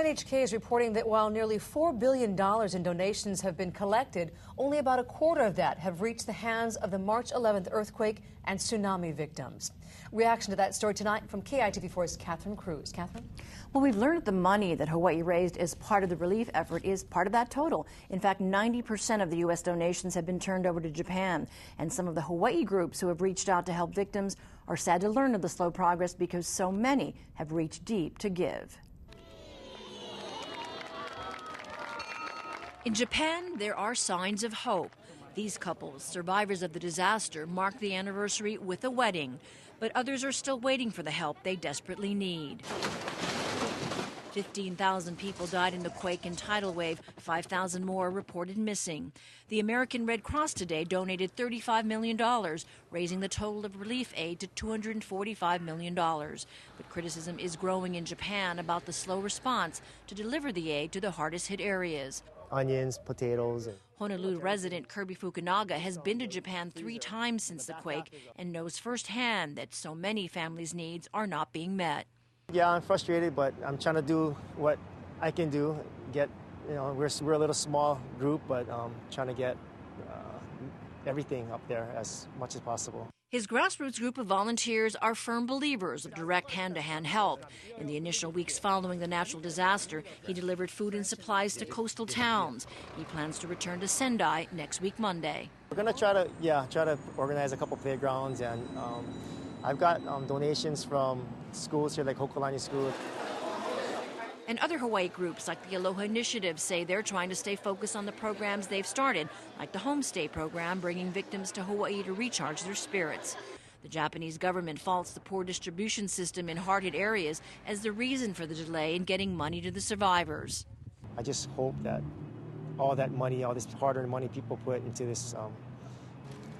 NHK is reporting that while nearly $4 billion in donations have been collected, only about a quarter of that have reached the hands of the March 11th earthquake and tsunami victims. Reaction to that story tonight from KITV4's Catherine Cruz. Catherine? Well, we've learned that the money that Hawaii raised as part of the relief effort is part of that total. In fact, 90% of the U.S. donations have been turned over to Japan. And some of the Hawaii groups who have reached out to help victims are sad to learn of the slow progress because so many have reached deep to give. In Japan, there are signs of hope. These couples, survivors of the disaster, mark the anniversary with a wedding, but others are still waiting for the help they desperately need. 15,000 people died in the quake and tidal wave. 5,000 more reported missing. The American Red Cross today donated $35 million, raising the total of relief aid to $245 million. But criticism is growing in Japan about the slow response to deliver the aid to the hardest hit areas. Onions, potatoes. Honolulu resident Kirby Fukunaga has been to Japan 3 times since the quake and knows firsthand that so many families' needs are not being met. Yeah, I'm frustrated, but I'm trying to do what I can do. We're a little small group, but trying to get everything up there as much as possible. His grassroots group of volunteers are firm believers of direct hand-to-hand help. In the initial weeks following the natural disaster, he delivered food and supplies to coastal towns. He plans to return to Sendai next week, Monday. We're going to try to organize a couple playgrounds, and I've got donations from schools here, like Hokulani School. And other Hawaii groups like the Aloha Initiative say they're trying to stay focused on the programs they've started, like the Homestay program, bringing victims to Hawaii to recharge their spirits. The Japanese government faults the poor distribution system in hard-hit areas as the reason for the delay in getting money to the survivors. I just hope that all that money, all this hard-earned money people put into this,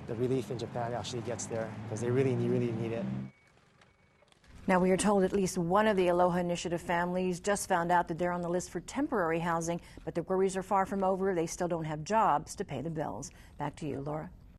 the relief in Japan actually gets there, because they really need it. Now, we are told at least one of the Aloha Initiative families just found out that they're on the list for temporary housing, but their worries are far from over. They still don't have jobs to pay the bills. Back to you, Laura.